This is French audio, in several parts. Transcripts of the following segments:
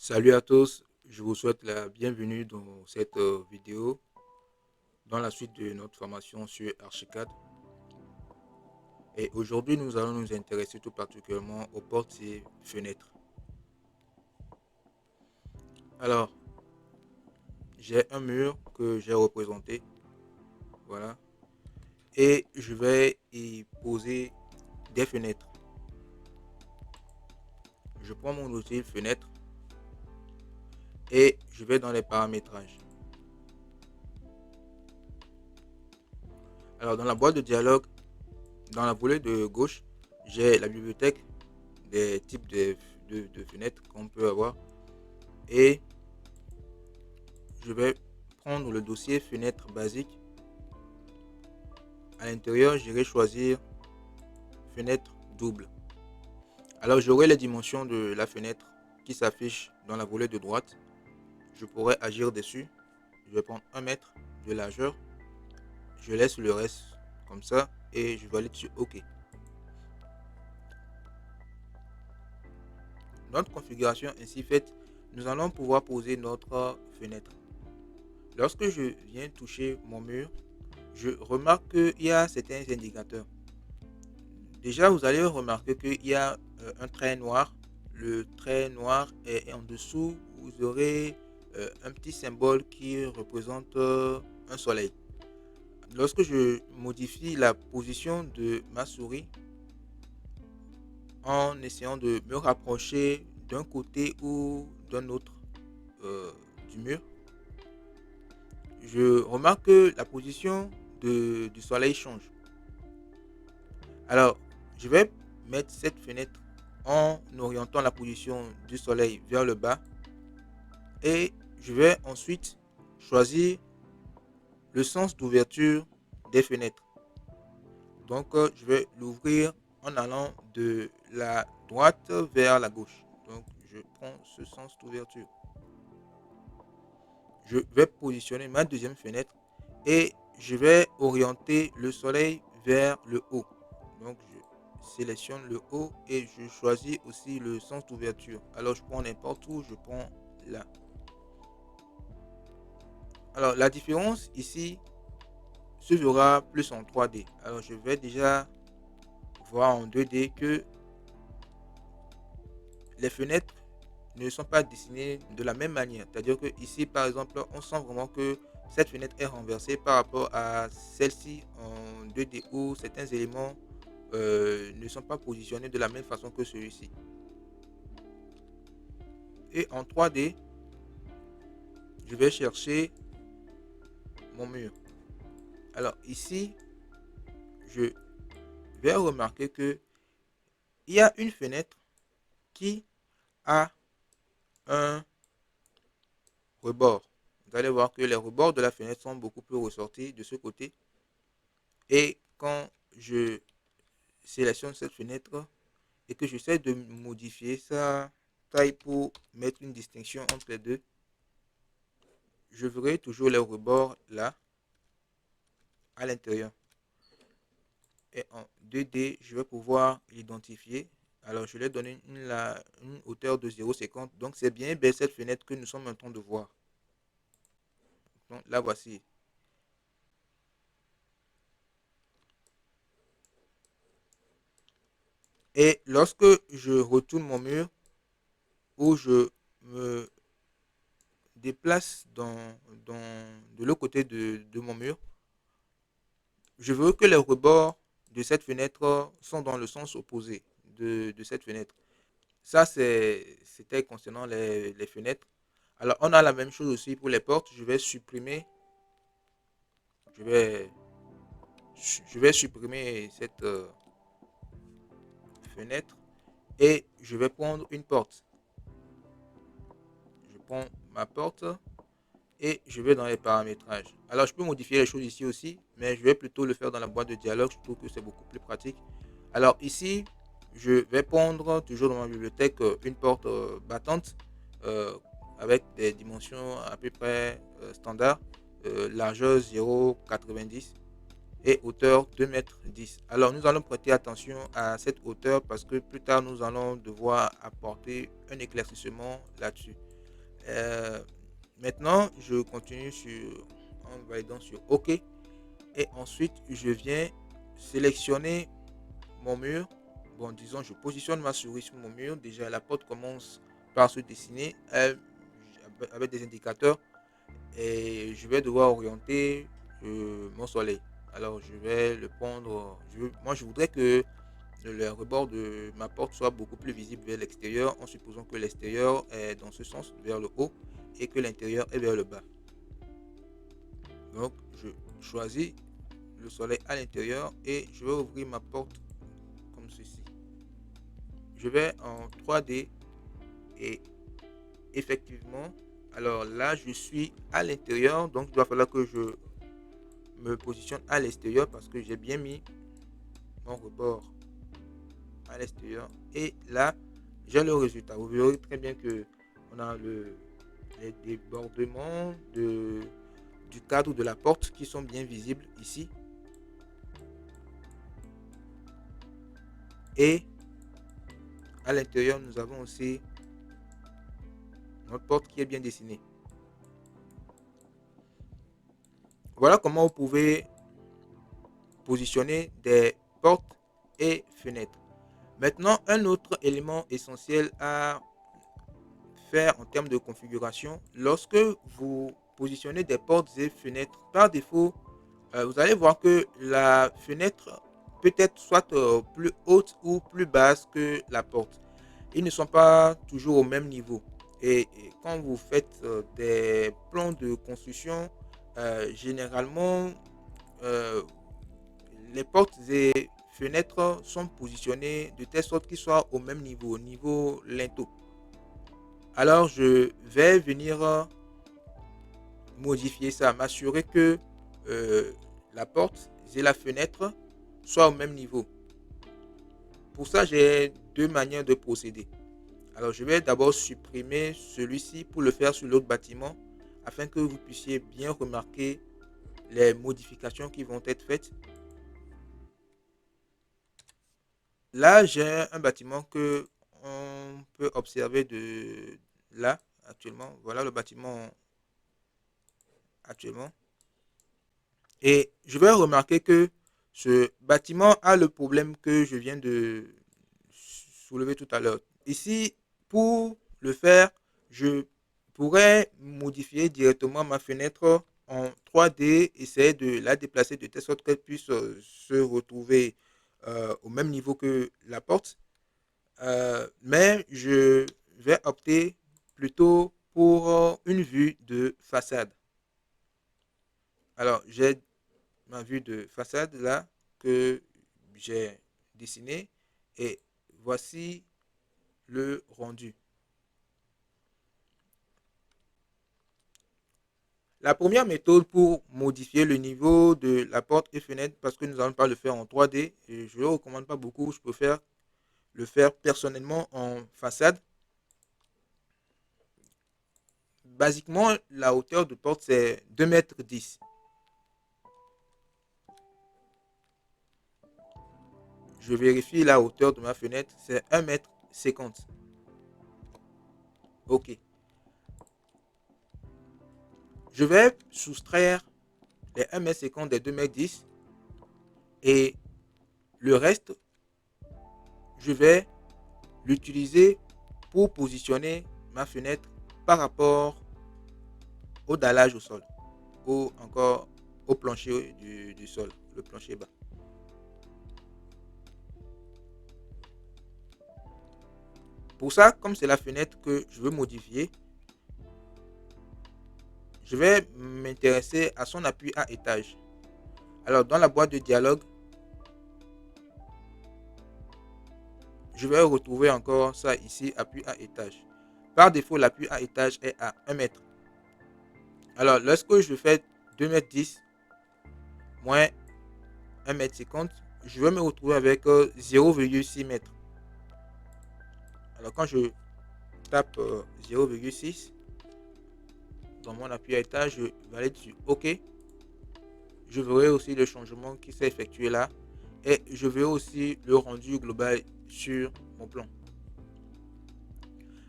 Salut à tous, je vous souhaite la bienvenue dans cette vidéo, dans la suite de notre formation sur Archicad. Et aujourd'hui, nous allons nous intéresser tout particulièrement aux portes et fenêtres. Alors, j'ai un mur que j'ai représenté, voilà, et je vais y poser des fenêtres. Je prends mon outil fenêtre et je vais dans les paramétrages. Alors, dans la boîte de dialogue, dans la volée de gauche, j'ai la bibliothèque des types de fenêtres qu'on peut avoir et je vais prendre le dossier fenêtre basique. À l'intérieur, j'irai choisir fenêtre double. Alors j'aurai les dimensions de la fenêtre qui s'affichent dans la volée de droite. Je pourrai agir dessus. Je vais prendre 1 mètre de largeur. Je laisse le reste comme ça et je valide sur OK. Notre configuration ainsi faite, nous allons pouvoir poser notre fenêtre. Lorsque je viens toucher mon mur, je remarque qu'il y a certains indicateurs. Déjà, vous allez remarquer qu'il y a un trait noir. Le trait noir est en dessous. Vous aurez un petit symbole qui représente un soleil. Lorsque je modifie la position de ma souris en essayant de me rapprocher d'un côté ou d'un autre du mur, je remarque que la position du soleil change. Alors, je vais mettre cette fenêtre en orientant la position du soleil vers le bas et je vais ensuite choisir le sens d'ouverture des fenêtres. Donc, je vais l'ouvrir en allant de la droite vers la gauche. Donc, je prends ce sens d'ouverture. Je vais positionner ma deuxième fenêtre et je vais orienter le soleil vers le haut. Donc, je sélectionne le haut et je choisis aussi le sens d'ouverture. Alors, je prends n'importe où, je prends là. Alors, la différence ici se verra plus en 3D. Alors, je vais déjà voir en 2D que les fenêtres ne sont pas dessinées de la même manière. C'est-à-dire que ici, par exemple, on sent vraiment que cette fenêtre est renversée par rapport à celle-ci en 2D où certains éléments ne sont pas positionnés de la même façon que celui-ci. Et en 3D, je vais chercher mon mur. Alors ici, je vais remarquer que il y a une fenêtre qui a un rebord. Vous allez voir que les rebords de la fenêtre sont beaucoup plus ressortis de ce côté. Et quand je sélectionne cette fenêtre et que j'essaie de modifier sa taille pour mettre une distinction entre les deux, je verrai toujours les rebords là, à l'intérieur. Et en 2D, je vais pouvoir l'identifier. Alors, je lui ai donné une hauteur de 0,50. Donc, c'est bien cette fenêtre que nous sommes en train de voir. Donc, la voici. Et lorsque je retourne mon mur, ou je me déplace de l'autre côté de mon mur, je veux que les rebords de cette fenêtre sont dans le sens opposé de cette fenêtre. Ça, c'était concernant les fenêtres. Alors, on a la même chose aussi pour les portes. Je vais, je vais supprimer cette fenêtre et je vais prendre une porte. Je prends ma porte et je vais dans les paramétrages. Alors, je peux modifier les choses ici aussi, mais je vais plutôt le faire dans la boîte de dialogue. Je trouve que c'est beaucoup plus pratique. Alors, ici, je vais prendre toujours dans ma bibliothèque une porte battante euh, avec des dimensions à peu près standard, largeur 0,90 et hauteur 2,10 m. Alors, nous allons prêter attention à cette hauteur parce que plus tard, nous allons devoir apporter un éclaircissement là-dessus. Maintenant, je continue en validant sur OK. Et ensuite, je viens sélectionner mon mur. Bon, disons, je positionne ma souris sur mon mur. Déjà, la porte commence par se dessiner avec des indicateurs. Et je vais devoir orienter mon soleil. Alors, je vais le prendre. Moi, je voudrais que le rebord de ma porte soit beaucoup plus visible vers l'extérieur, en supposant que l'extérieur est dans ce sens, vers le haut, et que l'intérieur est vers le bas. Donc, je choisis le soleil à l'intérieur et je vais ouvrir ma porte comme ceci. Je vais en 3D et effectivement, alors là, je suis à l'intérieur, donc il va falloir que je me positionne à l'extérieur parce que j'ai bien mis mon rebord à l'extérieur. Et là, j'ai le résultat. Vous verrez très bien que on a les débordements du cadre de la porte qui sont bien visibles ici. Et à l'intérieur, nous avons aussi notre porte qui est bien dessinée. Voilà comment vous pouvez positionner des portes et fenêtres. Maintenant, un autre élément essentiel à faire en termes de configuration, lorsque vous positionnez des portes et fenêtres, par défaut, vous allez voir que la fenêtre peut être soit plus haute ou plus basse que la porte. Ils ne sont pas toujours au même niveau. Et quand vous faites des plans de construction, généralement, euh, les portes et fenêtres sont positionnées de telle sorte qu'ils soient au même niveau, au niveau linteau. Alors, je vais venir modifier ça, m'assurer que euh, la porte et la fenêtre soient au même niveau. Pour ça, j'ai deux manières de procéder. Alors, je vais d'abord supprimer celui-ci pour le faire sur l'autre bâtiment afin que vous puissiez bien remarquer les modifications qui vont être faites. Là, j'ai un bâtiment que on peut observer de là actuellement. Voilà le bâtiment actuellement. Et je vais remarquer que ce bâtiment a le problème que je viens de soulever tout à l'heure. Ici, pour le faire, je pourrais modifier directement ma fenêtre en 3D, essayer de la déplacer de telle sorte qu'elle puisse se retrouver au même niveau que la porte. Mais je vais opter plutôt pour une vue de façade. Alors, j'ai ma vue de façade là que j'ai dessinée et voici le rendu. La première méthode pour modifier le niveau de la porte et fenêtre, parce que nous n'allons pas le faire en 3D, et je ne le recommande pas beaucoup, je préfère le faire personnellement en façade. Basiquement, la hauteur de porte, c'est 2,10 m. Je vérifie la hauteur de ma fenêtre, c'est 1,50 m. OK. Je vais soustraire les 1,50 m des 2,10 m et le reste, je vais l'utiliser pour positionner ma fenêtre par rapport au dallage au sol ou encore au plancher du sol, le plancher bas. Pour ça, comme c'est la fenêtre que je veux modifier, je vais m'intéresser à son appui à étage. Alors, dans la boîte de dialogue, je vais retrouver encore ça ici, appui à étage. Par défaut, l'appui à étage est à 1 m. Alors, lorsque je fais 2,10 m moins 1,50 m, je vais me retrouver avec 0,6 m. Alors, quand je tape 0,6 dans mon appui à étage, je valide sur OK. Je verrai aussi le changement qui s'est effectué là et je verrai aussi le rendu global sur mon plan.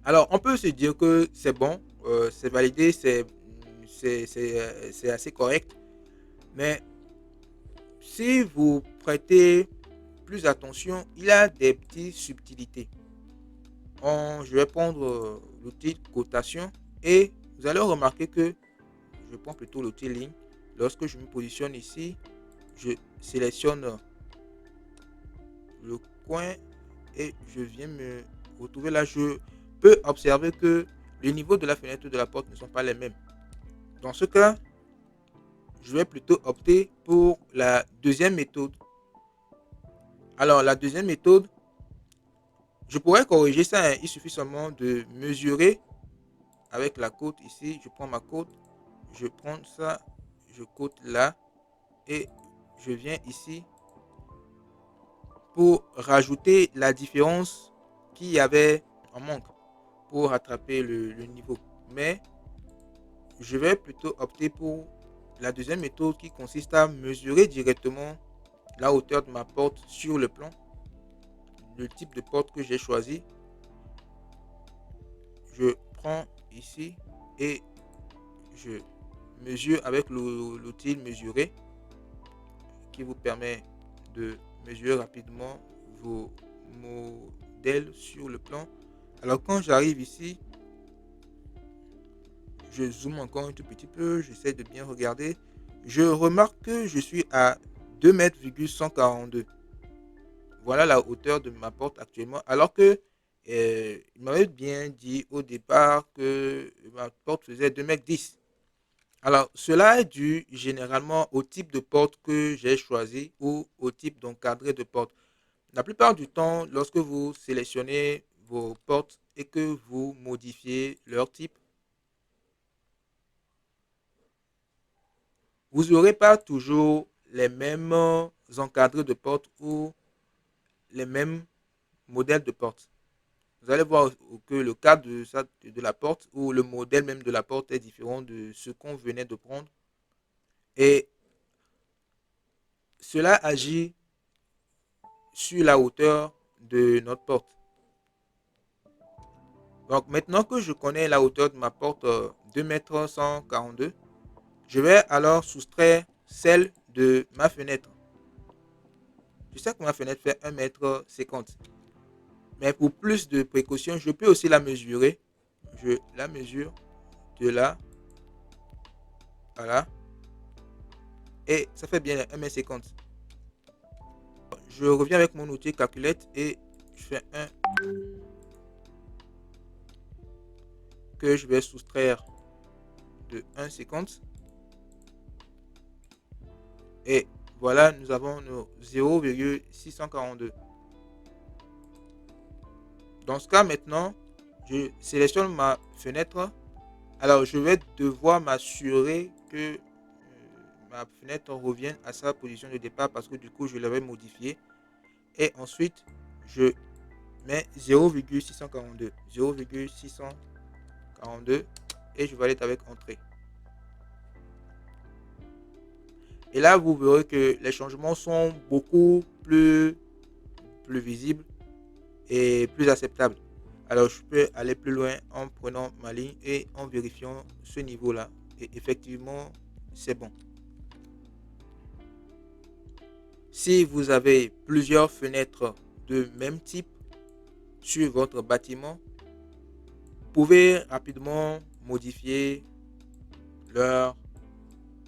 Alors, on peut se dire que c'est bon, c'est validé, c'est assez correct. Mais si vous prêtez plus attention, il y a des petites subtilités. Je vais prendre l'outil cotation et vous allez remarquer que je prends plutôt l'outil ligne. Lorsque je me positionne ici, je sélectionne le coin et je viens me retrouver là. Je peux observer que le niveau de la fenêtre de la porte ne sont pas les mêmes. Dans ce cas, je vais plutôt opter pour la deuxième méthode. Alors, la deuxième méthode, je pourrais corriger ça, hein. Il suffit seulement de mesurer avec la côte ici. Je prends ma côte, je prends ça, je côte là et je viens ici pour rajouter la différence qu'il y avait en manque pour rattraper le niveau. Mais je vais plutôt opter pour la deuxième méthode qui consiste à mesurer directement la hauteur de ma porte sur le plan, le type de porte que j'ai choisi. Je prends ici et je mesure avec l'outil mesurer qui vous permet de mesurer rapidement vos modèles sur le plan. Alors quand j'arrive ici, je zoome encore un tout petit peu, j'essaie de bien regarder. Je remarque que je suis à 2,142 m. Voilà la hauteur de ma porte actuellement. Alors que il m'avait bien dit au départ que ma porte faisait 2,10 m. Alors, cela est dû généralement au type de porte que j'ai choisi ou au type d'encadré de porte. La plupart du temps, lorsque vous sélectionnez vos portes et que vous modifiez leur type, vous n'aurez pas toujours les mêmes encadrés de porte ou les mêmes modèles de porte. Vous allez voir que le cadre de la porte ou le modèle même de la porte est différent de ce qu'on venait de prendre. Et cela agit sur la hauteur de notre porte. Donc maintenant que je connais la hauteur de ma porte 2,142 m, je vais alors soustraire celle de ma fenêtre. Je sais que ma fenêtre fait 1,50 m. Mais pour plus de précaution, je peux aussi la mesurer. Je la mesure de là. Voilà. Et ça fait bien 1,50 m. Je reviens avec mon outil calculette et je fais 1 que je vais soustraire de 1,50. Et voilà, nous avons nos 0,642. Dans ce cas, maintenant, je sélectionne ma fenêtre. Alors, je vais devoir m'assurer que ma fenêtre revienne à sa position de départ parce que du coup, je l'avais modifié. Et ensuite, je mets 0,642. 0,642 et je valide avec entrée. Et là, vous verrez que les changements sont beaucoup plus visibles et plus acceptables. Alors, je peux aller plus loin en prenant ma ligne et en vérifiant ce niveau-là. Et effectivement, c'est bon. Si vous avez plusieurs fenêtres de même type sur votre bâtiment, vous pouvez rapidement modifier leur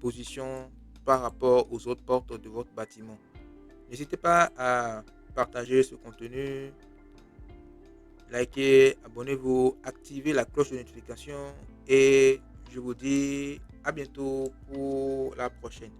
position par rapport aux autres portes de votre bâtiment. N'hésitez pas à partager ce contenu, likez, abonnez-vous, activez la cloche de notification et je vous dis à bientôt pour la prochaine.